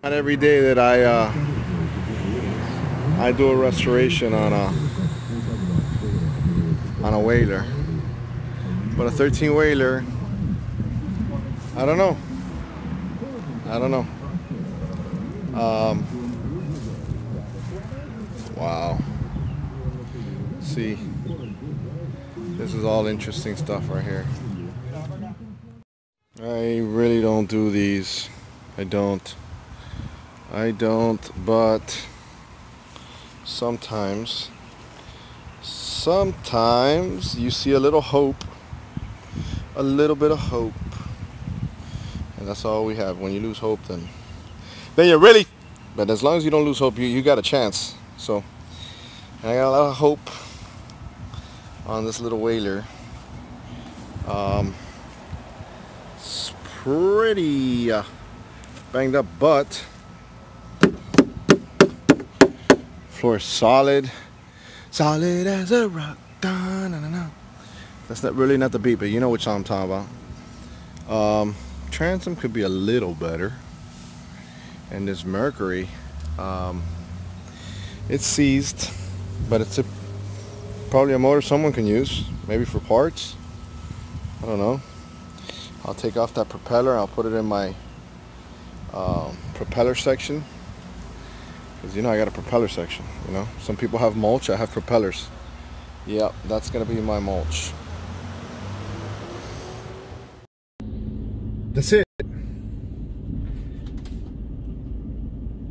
Not every day that I do a restoration on a whaler, but a 13 whaler, I don't know. Wow. See, this is all interesting stuff right here. I really don't do these. I don't, but sometimes you see a little hope, a little bit of hope, and that's all we have. When you lose hope, then you really, but as long as you don't lose hope, you got a chance. So, and I got a lot of hope on this little whaler. It's pretty banged up, but floor is solid as a rock. That's not really not the beat, but you know which song I'm talking about. Transom could be a little better, and this Mercury, it's seized, but it's probably a motor someone can use, maybe for parts. I don't know. I'll take off that propeller. I'll put it in my propeller section, because you know I got a propeller section. You know, some people have mulch. I have propellers. Yep, that's gonna be my mulch. That's it.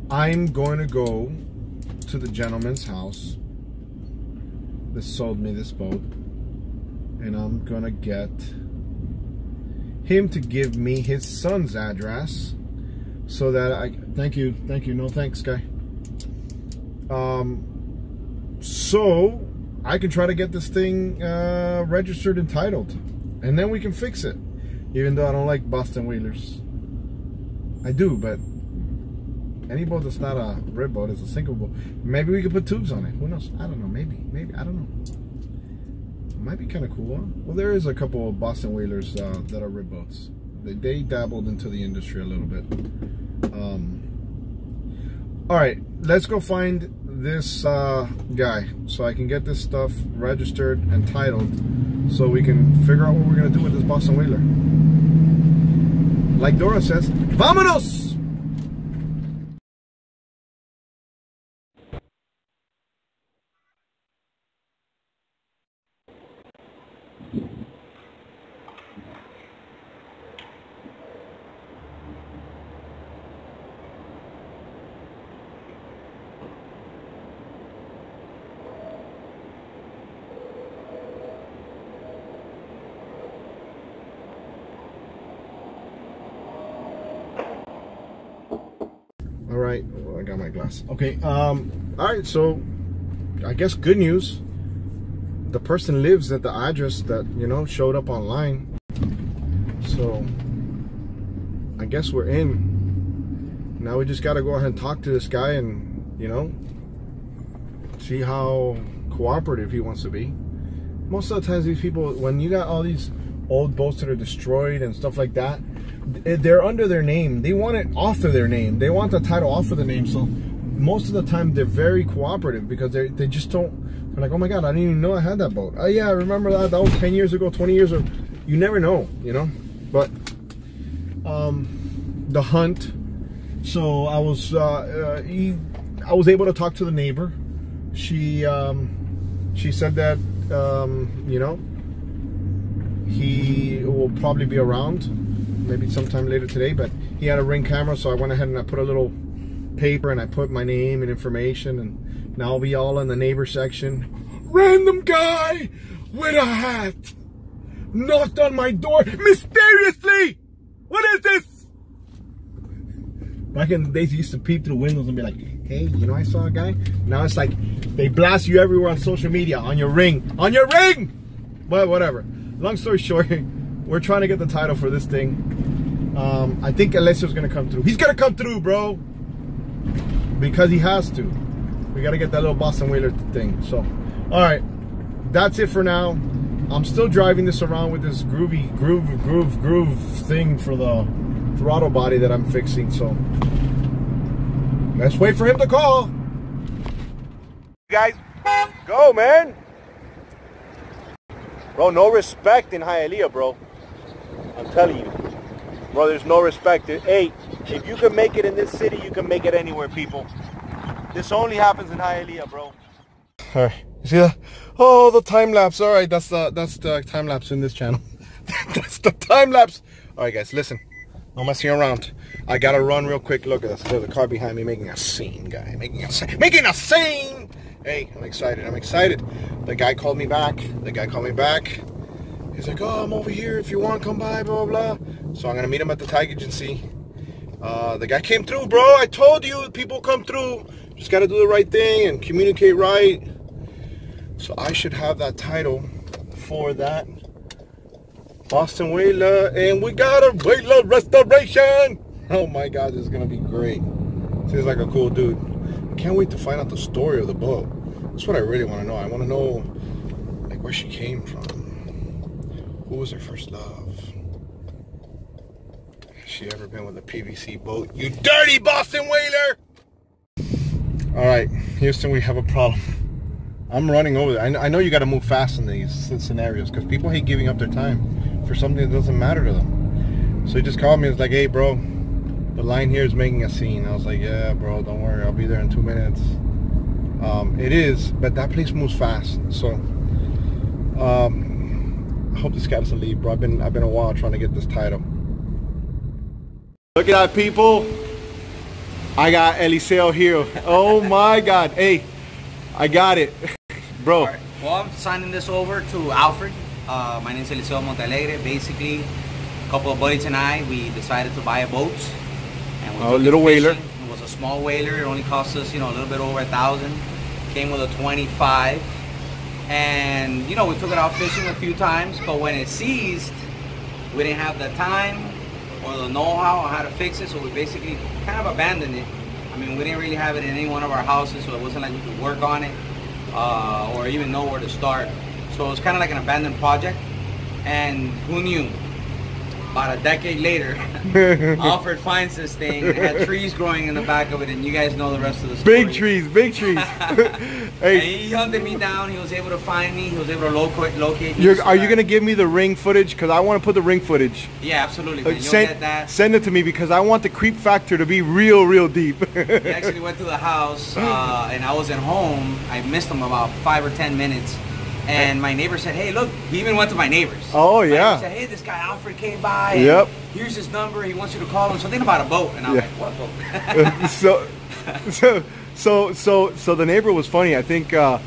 I'm going to go to the gentleman's house that sold me this boat, and I'm gonna get him to give me his son's address so that thank you, no thanks, guy. So I can try to get this thing registered and titled, and then we can fix it. Even though I don't like Boston whalers, I do, but any boat that's not a rib boat is a single boat. Maybe we could put tubes on it. Who knows? I don't know. Maybe I don't know. It might be kind of cool. Huh? Well, there is a couple of Boston whalers that are rib boats. They dabbled into the industry a little bit. All right, let's go find this guy so I can get this stuff registered and titled, so we can figure out what we're gonna do with this Boston whaler. Like Dora says, vámonos! All right, well, I got my glass. Okay, all right, so I guess good news. The person lives at the address that, you know, showed up online. So I guess we're in. Now we just got to go ahead and talk to this guy and, you know, see how cooperative he wants to be. Most of the times these people, when you got all these old boats that are destroyed and stuff like that, they're under their name. They want it off of their name. They want the title off of the name. So most of the time they're very cooperative, because they just don't. They're like, oh my God, I didn't even know I had that boat. Oh yeah, I remember that. That was 10 years ago, 20 years ago. You never know, you know. But the hunt. So I was able to talk to the neighbor. She said that you know, he will probably be around, maybe sometime later today, but he had a Ring camera, so I went ahead and I put a little paper and I put my name and information, and now I'll be all in the neighbor section. Random guy with a hat knocked on my door mysteriously. What is this? Back in the days, you used to peep through windows and be like, hey, you know, I saw a guy. Now it's like they blast you everywhere on social media, on your ring, but whatever. Long story short, we're trying to get the title for this thing. I think Alessio's gonna come through. He's gonna come through, bro, because he has to. We gotta get that little Boston whaler thing. So, all right, that's it for now. I'm still driving this around with this groove thing for the throttle body that I'm fixing. So Let's wait for him to call. Guys, go, man. Bro, no respect in Hialeah, bro. I'm telling you. Bro, there's no respect. Hey, if you can make it in this city, you can make it anywhere, people. This only happens in Hialeah, bro. All right, you see that? Oh, the time lapse. All right, that's the time lapse in this channel. That's the time lapse. All right, guys, listen. No messing around. I gotta run real quick. Look at this. There's a car behind me making a scene, guy. Making a scene. Hey, I'm excited. I'm excited. The guy called me back. He's like, oh, I'm over here. If you want, come by, blah, blah, blah. So I'm gonna meet him at the tag agency. The guy came through, bro. I told you, people come through. Just gotta do the right thing and communicate right. So I should have that title for that Boston Whaler, and we got a Whaler restoration. Oh my God, this is gonna be great. Seems like a cool dude. I can't wait to find out the story of the boat. That's what I really want to know. I want to know, like, where she came from. Who was her first love? Has she ever been with a PVC boat? You dirty Boston Whaler! All right, Houston, we have a problem. I'm running over there. I know you got to move fast in these scenarios because people hate giving up their time for something that doesn't matter to them. So he just called me. It's like, hey, bro, the line here is making a scene. I was like, yeah, bro, don't worry. I'll be there in 2 minutes. It is, but that place moves fast. So I hope this guy doesn't leave, bro. I've been a while trying to get this title. Look at that, people. I got Eliseo here. Oh my God. Hey, I got it. Bro. Right. Well, I'm signing this over to Alfred. My name is Eliseo Montaner. Basically, a couple of buddies and I, we decided to buy a boat. And we a little whaler. It was a small whaler. It only cost us, a little bit over 1,000. Came with a 25. And, we took it out fishing a few times. But when it seized, we didn't have the time or the know-how on how to fix it. So we basically kind of abandoned it. I mean, we didn't really have it in any one of our houses, so it wasn't like we could work on it or even know where to start. So it was kind of like an abandoned project. And who knew? About a decade later, Alfred finds this thing. It had trees growing in the back of it, and you guys know the rest of the story. Big trees, big trees. Hey. And he hunted me down. He was able to find me. He was able to locate me. Are you going to give me the ring footage? Because I want to put the ring footage. Yeah, absolutely, man. You'll get that. Send it to me because I want the creep factor to be real, real deep. He actually went to the house, and I wasn't home. I missed him about 5 or 10 minutes. And my neighbor said, hey, look, he even went to my neighbors. Oh, yeah. He said, hey, this guy Alfred came by. Yep. Here's his number. He wants you to call him. Something about a boat. And I'm like, what boat? So the neighbor was funny. I think I'll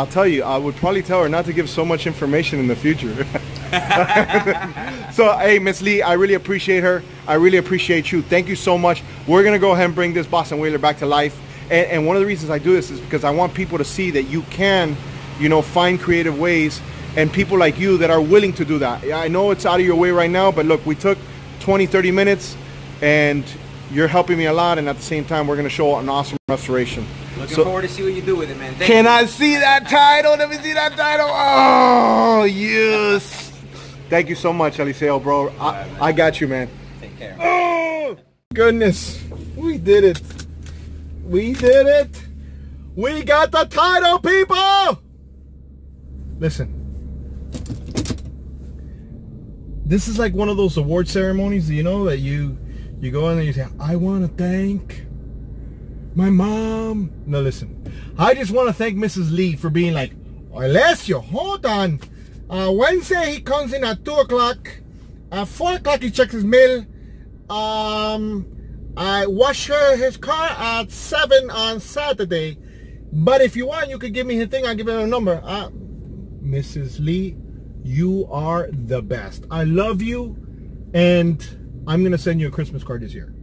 tell you, I would probably tell her not to give so much information in the future. So, hey, Miss Lee, I really appreciate her. I really appreciate you. Thank you so much. We're going to go ahead and bring this Boston Whaler back to life. And one of the reasons I do this is because I want people to see that you can, find creative ways, and people like you that are willing to do that. I know it's out of your way right now, but look, we took 20-30 minutes and you're helping me a lot, and at the same time we're going to show an awesome restoration. Looking forward to see what you do with it, man. Can I see that title? Let me see that title. Oh, yes. Thank you so much, Eliseo, bro. I got you, man. Take care. Oh, goodness. We did it. We did it. We got the title, people. Listen, this is like one of those award ceremonies, that you go in and you say, I want to thank my mom. No, listen, I just want to thank Mrs. Lee for being like, Alessio, hold on. Wednesday he comes in at 2 o'clock. At 4 o'clock he checks his mail. I wash his car at 7 on Saturday. But if you want, you could give me his thing. I'll give you a number. Mrs. Lee, you are the best. I love you, and I'm going to send you a Christmas card this year.